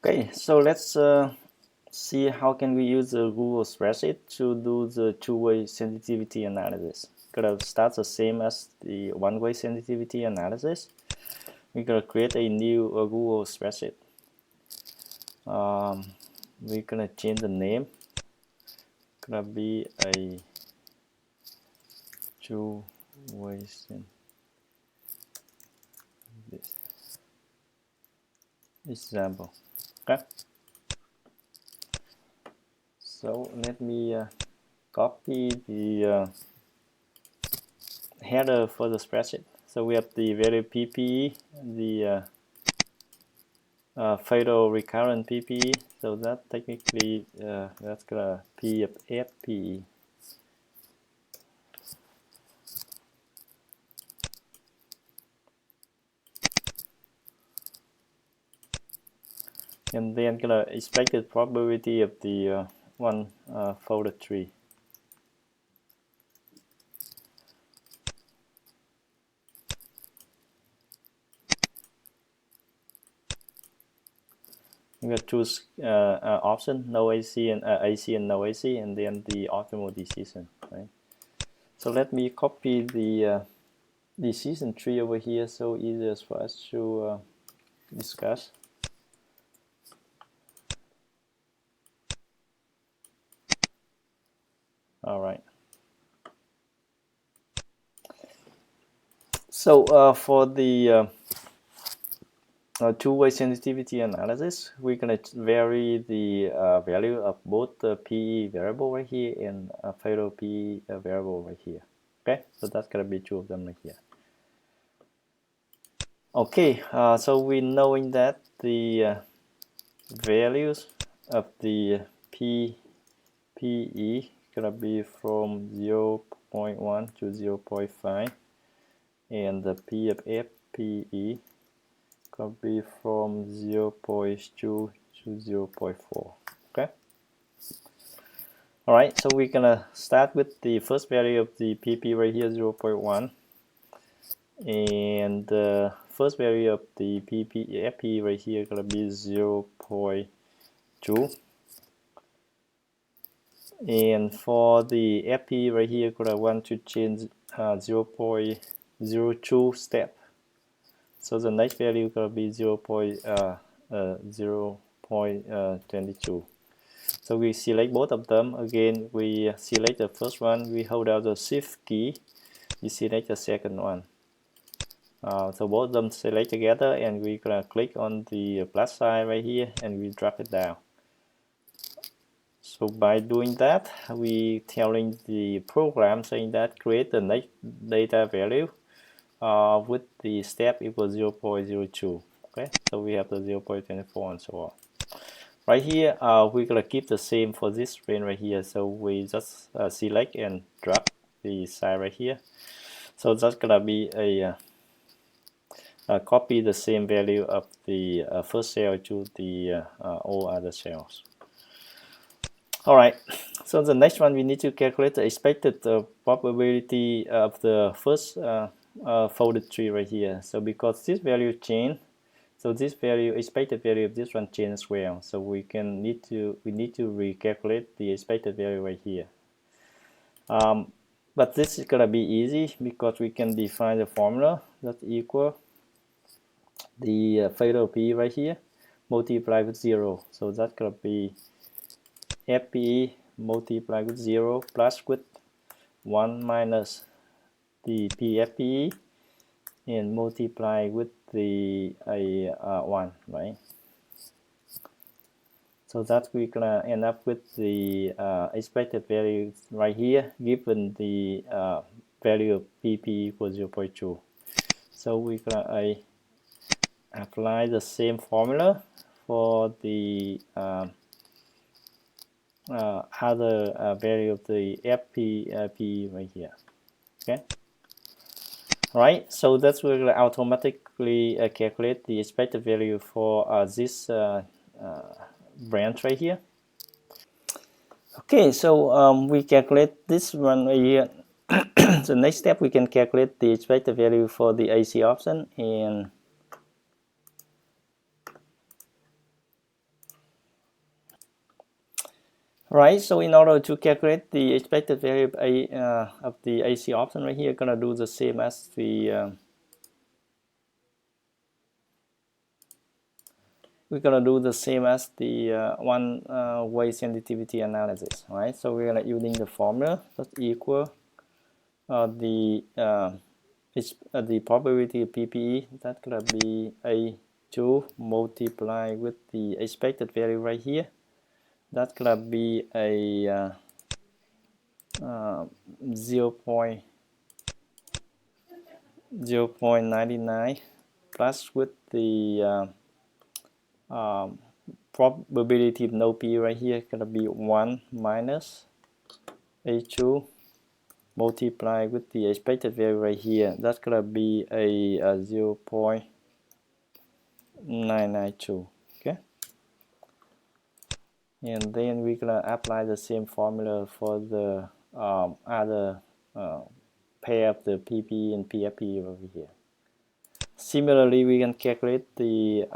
Okay, so let's see how can we use the Google Spreadsheet to do the two-way sensitivity analysis. Gonna start the same as the one-way sensitivity analysis. We're gonna create a new Google Spreadsheet. We're gonna change the name. Gonna be a two-way example. Okay. So let me copy the header for the spreadsheet. So we have the value PPE, the fatal recurrent PPE. So that technically that's gonna P of FPE. And then gonna expected probability of the one folded tree. You can choose option no AC and AC and no AC, and then the optimal decision. Right. So let me copy the decision tree over here, so easier for us to discuss. All right. So for the two-way sensitivity analysis, we're going to vary the value of both the PE variable right here and fatal PE variable right here. Okay, so that's going to be two of them right here. Okay, so we knowing that the values of the PE gonna be from 0.1 to 0.5, and the P of FPE gonna be from 0.2 to 0.4. Okay. All right, so we're gonna start with the first value of the PP right here, 0.1, and the first value of the FP right here gonna be 0.2. And for the FP right here, I want to change 0.02 step. So the next value is going to be 0.22. So we select both of them. Again, we select the first one, we hold down the shift key, we select the second one. So both of them select together, and we're going to click on the plus sign right here, and we drop it down. So by doing that, we telling the program saying that create the next data value with the step equals 0.02. Okay, so we have the 0.24 and so on. Right here, we're gonna keep the same for this range right here. So we just select and drop the side right here. So that's gonna be a copy the same value of the first cell to the all other cells. All right, so the next one we need to calculate the expected probability of the first folded tree right here. So because this value changed, so this value, expected value of this one changed as well. So we need to recalculate the expected value right here. But this is gonna be easy because we can define the formula that equal the fatal P right here multiplied with 0. So that's gonna be FPE multiplied with 0 plus with 1 minus the PFPE and multiply with the 1, right? So that we're gonna end up with the expected value right here given the value of PP equals 0.2. So we're gonna apply the same formula for the other value of the FP right here. Okay. All right, so that's we're gonna automatically calculate the expected value for this branch right here. Okay, so we calculate this one right here. The next step, we can calculate the expected value for the AC option, and Right, so in order to calculate the expected value of the AC option right here, gonna do the same as the we're gonna do the same as the one-way sensitivity analysis, right? So we're gonna using the formula that's equal the probability of PPE. That's gonna be A2 multiplied with the expected value right here. That's gonna be a 0.99 plus with the probability of no P right here gonna be 1 minus A2 multiplied with the expected value right here. That's gonna be a 0.992. Okay, and then we're gonna apply the same formula for the other pair of the PP and PFP over here. Similarly, we can calculate the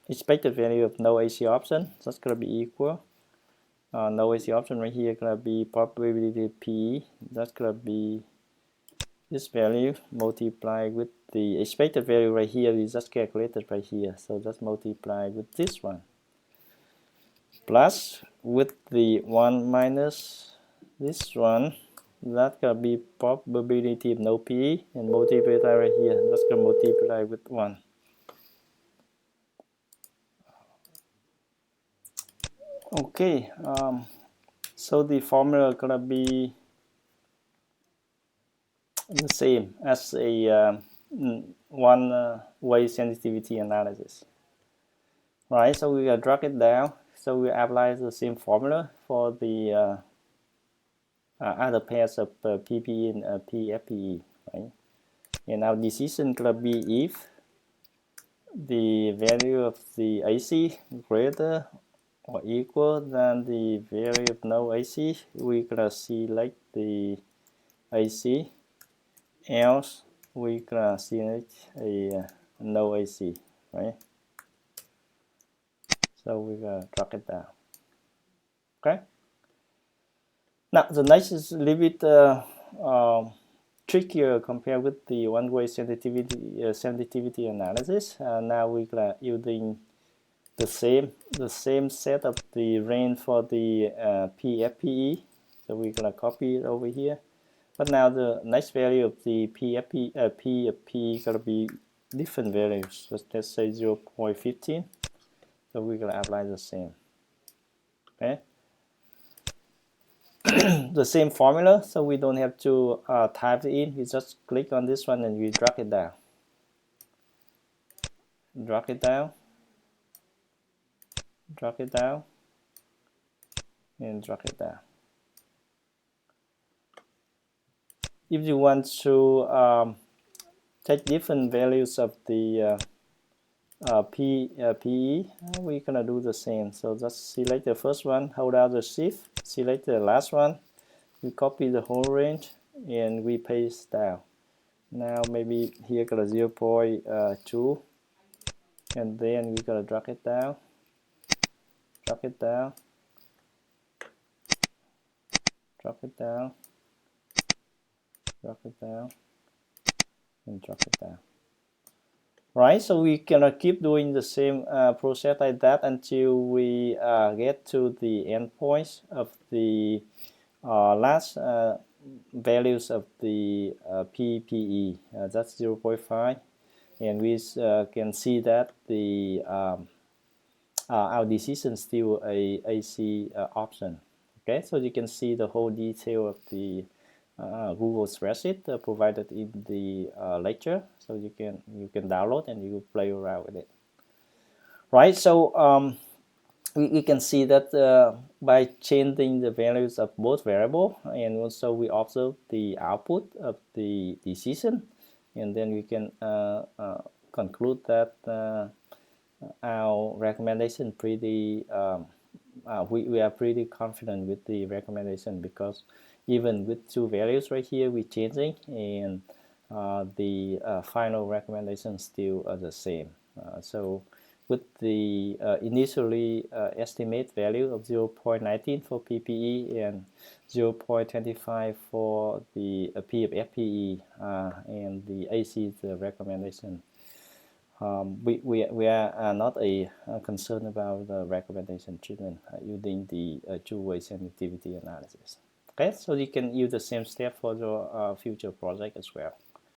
expected value of no AC option. That's gonna be equal no AC option right here gonna be probability P. That's gonna be this value multiplied with the expected value right here. We just calculated right here, so just multiply with this one plus with the 1 minus this one. That's gonna be probability of no P and multiply right here. That's gonna multiply with 1. Okay, so the formula gonna be the same as a one-way sensitivity analysis, right? So we drag it down. So we apply the same formula for the other pairs of PP and PFPE, right? And our decision gonna be if the value of the AC greater or equal than the value of no AC, we gonna select the AC, else we gonna select a no AC, right? So we gonna drag it down. Okay. Now the next is a little bit trickier compared with the one-way sensitivity analysis. Now we're gonna using the same set of the range for the PFPE. So we're gonna copy it over here. But now the next value of the PFP gonna be different values. So let's say 0.15. So we're gonna apply the same. Okay. The same formula, so we don't have to type it in. We just click on this one and we drag it down. Drag it down. Drag it down. And drag it down. If you want to take different values of the PE, we're gonna do the same. So just select the first one, hold down the shift, select the last one, we copy the whole range and we paste down. Now maybe here got a 0.2 and then we gotta drag it down, drag it down, drag it down, drag it down, and drag it down. Right, so we can keep doing the same process like that until we get to the endpoints of the last values of the PPE. That's 0.5, and we can see that the our decision still a AC option. Okay, so you can see the whole detail of the Google Spreadsheet provided in the lecture, so you can download and you play around with it. Right, so we can see that by changing the values of both variable, and also we observe the output of the decision, and then we can conclude that our recommendation pretty we are pretty confident with the recommendation, because even with two values right here we're changing, and the final recommendation still are the same. So with the initially estimate value of 0.19 for PPE and 0.25 for the P of FPE, and the AC is the recommendation. We are not concerned about the recommendation treatment using the two-way sensitivity analysis. Okay, so you can use the same step for your future project as well.